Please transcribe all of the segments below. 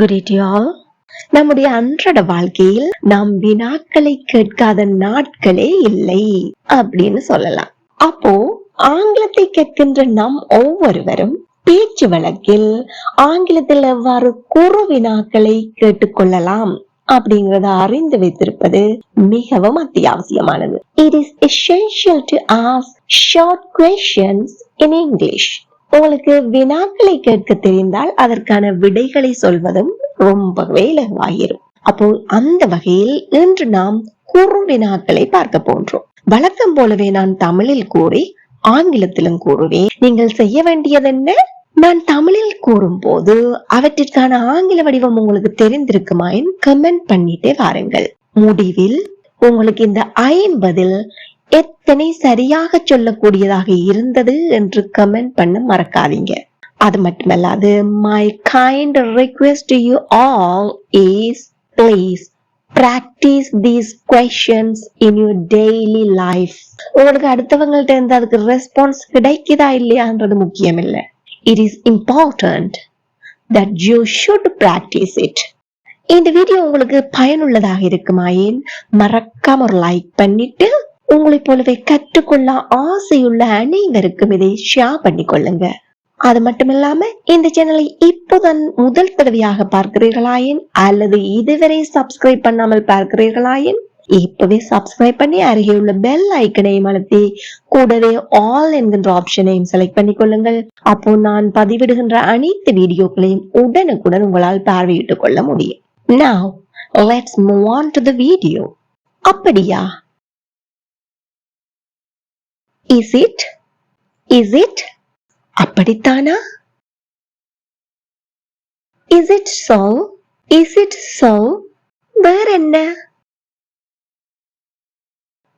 Good day to you all. நம்முடைய அன்றாட வாழ்க்கையில் நாம் வினாக்களை கேட்காத நாட்களே இல்லை அப்படின்னு சொல்லலாம். அப்போ ஆங்கிலத்தை கேட்கின்ற நம் ஒவ்வொருவரும் பேச்சு வழக்கில் ஆங்கிலத்தில் எவ்வாறு குறு வினாக்களை கேட்டுக்கொள்ளலாம் அப்படிங்கறத அறிந்து வைத்திருப்பது மிகவும் அத்தியாவசியமானது. It is essential to ask short questions in English. உங்களுக்கு வினாக்களை கேட்க தெரிந்தால் அதற்கான விடைகளை சொல்வதும் ரொம்பவே இலகுவாகிரும். அப்போ அந்த வகையில் இன்று நாம் குறு வினாக்களை பார்க்க போன்றோம். வழக்கம் போலவே நான் தமிழில் கூறி ஆங்கிலத்திலும் கூறுவேன். நீங்கள் செய்ய வேண்டியது என்ன? நான் தமிழில் கூறும் போது அவற்றிற்கான ஆங்கில வடிவம் உங்களுக்கு தெரிந்திருக்குமாயின் கமெண்ட் பண்ணிட்டே வாருங்கள். முடிவில் உங்களுக்கு இந்த 50 எத்தனை சரியாக சொல்லக்கூடியதாக இருந்தது என்று கமெண்ட் பண்ண மறக்காதீங்க. அது மட்டுமல்லாது my kind request to you all is please practice these questions in your daily life. உங்களுக்கு அடுத்தவங்கள்ட்ட இருந்து அதுக்கு ரெஸ்பான்ஸ் கிடைக்குதா இல்லையான்றது முக்கியம் இல்லை. It is important that you should practice it. இந்த வீடியோ உங்களுக்கு பயனுள்ளதாக இருக்குமாயின் மறக்காம ஒரு லைக் பண்ணிட்டு உங்களை போலவே கற்றுக்கொள்ள ஆசையுள்ள அனைவருக்கும் இதை ஷேர் பண்ணிக்கொள்ளுங்க. அது மட்டுமில்லாம இந்த சேனலை இப்போதான் முதல் தடவையாக பார்க்கிறீர்களாயின் அல்லது இதுவரை சப்ஸ்கிரைப் பண்ணாமல் பார்க்கிறீர்களாயின் இப்பவே சப்ஸ்கிரைப் பண்ணி அருகே உள்ள பெல் ஐக்கனையும் அழுத்தி கூடவே ஆல் என்கின்ற ஆப்ஷனையும் செலக்ட் பண்ணிக்கொள்ளுங்கள். அப்போ நான் பதிவிடுகின்ற அனைத்து வீடியோக்களையும் உடனுக்குடன் உங்களால் பார்வையிட்டுக் கொள்ள முடியும். Now let's move on to the video. அப்படியா? Is it? Is it? அப்படித்தானா? Is it so? Is it so? வேற என்ன?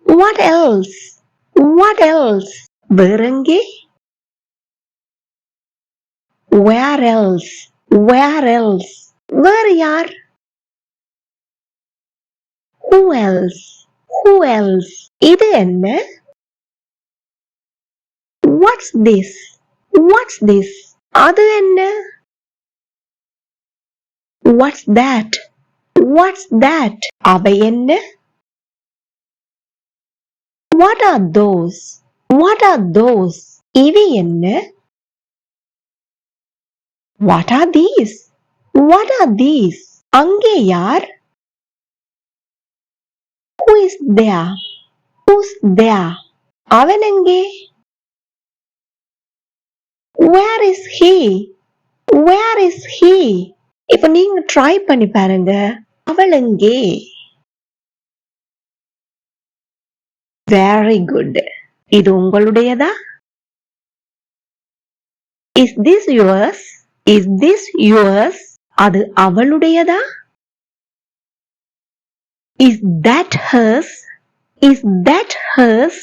What else? What else? வேறெங்கே? Where else? Where else? வேறு யார்? Who else? Who else? இது என்ன? What's this? What's this? அது என்ன? What's that? What's that? அவை என்ன? What are those? What are those? இவை என்ன? What are these? What are these? அங்கே யார்? Who is there? Who's there? அவன் எங்கே? Where is he? Where is he? இப்ப நீங்க ட்ரை பண்ணி பாருங்க. அவள் எங்கே? Very good. இது உங்களுடையதா? Is this yours? Is this yours? அது அவளுடையதா? Is that hers? Is that hers?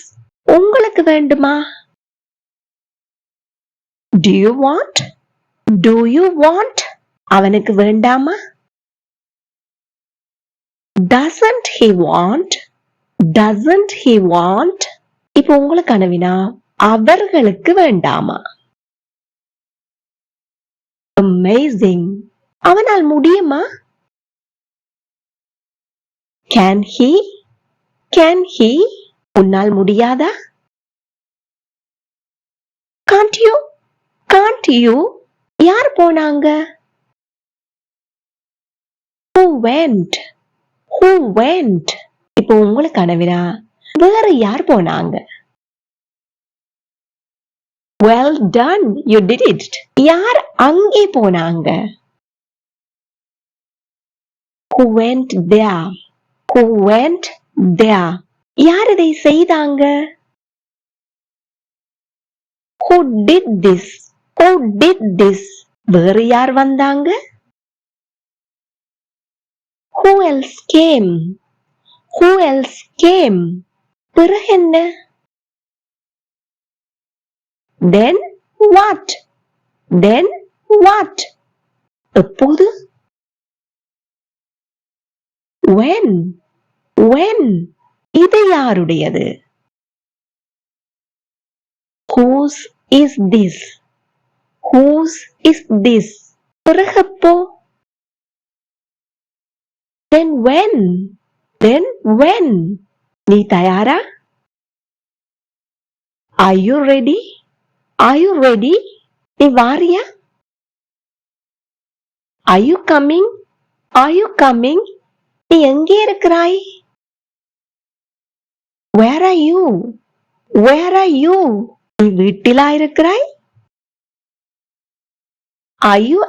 உங்களுக்கு வேண்டுமா? Do you want? Do you want? அவனுக்கு வேண்டாமா? Doesn't he want? Doesn't he want? இப்போ உங்களுக்கான வினா அவர்களுக்கு வேண்டாமா? Amazing. அவனால் முடியுமா? Can he? Can he? உன்னால் முடியாதா? Can't you? Can't you? யார் போனாங்க? Who went? Who went? இப்போ உங்களுக்கான வினா வேற யார் போனாங்க? Well done, you did it. யார் அங்கே போனாங்க? Who went there? Who went there? யார் இதை செய்தாங்க? Who did this? Who did this? வேறு யார் வந்தாங்க? Who else came? Who else came? பிறகு என்ன? Then what? Then what? எப்போது? When? When? இது யாருடையது? Whose is this? Whose is this? பிறகு எப்போ? then when நீ தயாரா? are you ready நீ வாரியா? are you coming நீ எங்கே இருக்கிறாய்? where are you நீ வீட்டிலா இருக்கிறாய்? are you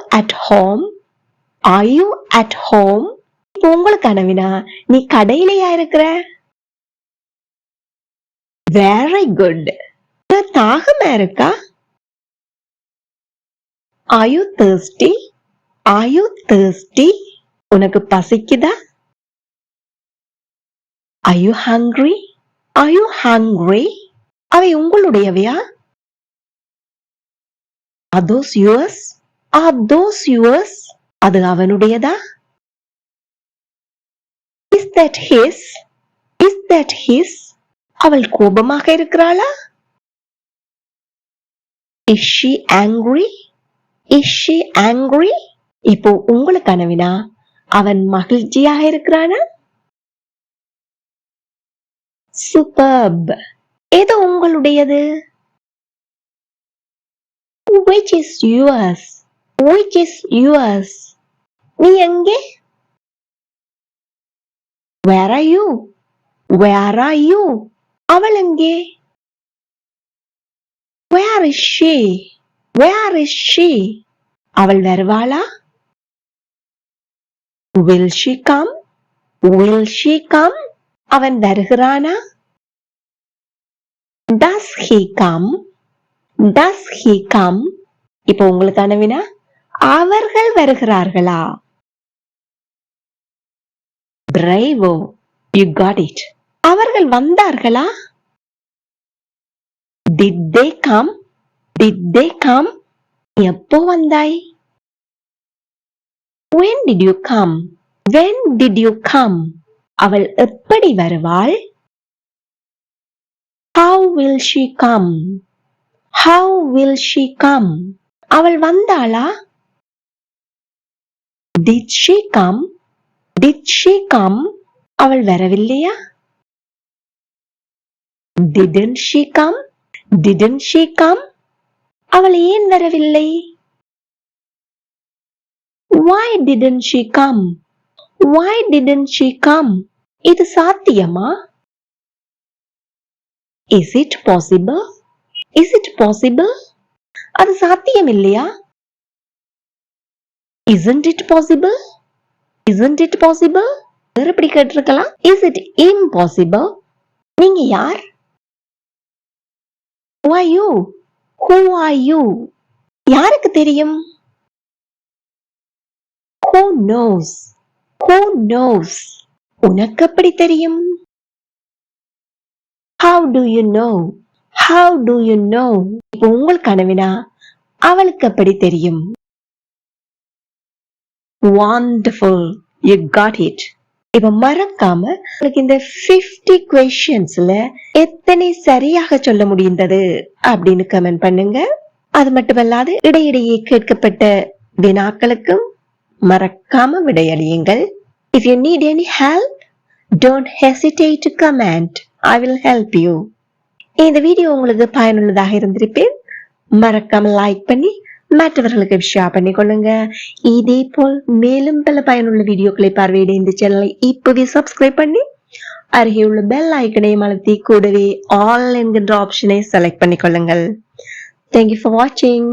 at home இப்போ உங்களுக்கு கனவினா நீ கடையிலையா இருக்கிற? very good தாகமா இருக்கா? are you thirsty உனக்கு பசிக்குதா? are you hungry அவை உங்களுடையவையா? are those yours அது அவனுடையதா? is that his அவள் கோபமாக இருக்கிறாளா? is she angry இப்போ உங்களுக்கு கனவினா அவன் மகிழ்ச்சியாக இருக்கிறானா? superb எது உங்களுடையது? which is yours நீ எங்கே? where are you அவள் எங்கே? where is she அவள் வருவாளா? will she come அவன் வருகிறானா? does he come இப்போ உங்களுக்கு கனவினா அவர்கள் வருகிறார்களா? bravo you got it அவர்கள் வந்தார்களா? did they come எப்போ வந்தாய்? when did you come அவள் எப்படி வருவாள்? how will she come அவள் வந்தாளா? did she come அவள் வரவில்லையா? didn't she come அவள் ஏன் வரவில்லை? why didn't she come இது சாத்தியமா? is it possible அது சாத்தியம் இல்லையா? isn't it possible வேற எப்படி கேட்டிருக்கலாம்? is it impossible நீங்க யார்? who are you யாருக்கு தெரியும்? who knows உனக்கு எப்படி தெரியும்? how do you know இப்போ உங்களுக்கு கனவினா அவளுக்கு எப்படி தெரியும்? wonderful you got it இப்ப மறக்காம உங்களுக்கு இந்த 50 questions-ல எத்தனை சரியாக சொல்ல முடிந்தது அப்படின்னு கமெண்ட் பண்ணுங்க. அது மட்டுமல்லாது இடையிடையே கேட்கப்பட்ட வினாக்களுக்கும் மறக்காம விடையளியுங்கள். if you need any help don't hesitate to comment I will help you. இந்த வீடியோ உங்களுக்கு பயனுள்ளதாக இருந்திருப்பேன். மறக்காம லைக் பண்ணி மற்றவர்களுக்கு ஷேர் பண்ணிக்கொள்ளுங்க. இதே போல் மேலும் பல பயனுள்ள வீடியோக்களை பார்வையிட இந்த சேனலை இப்போவே சப்ஸ்கிரைப் பண்ணி அருகே உள்ள பெல் ஐக்கனையும் அழுத்தி கூடவே ஆல் என்கின்ற ஆப்ஷனை select பண்ணிக்கொள்ளுங்கள். Thank you for watching.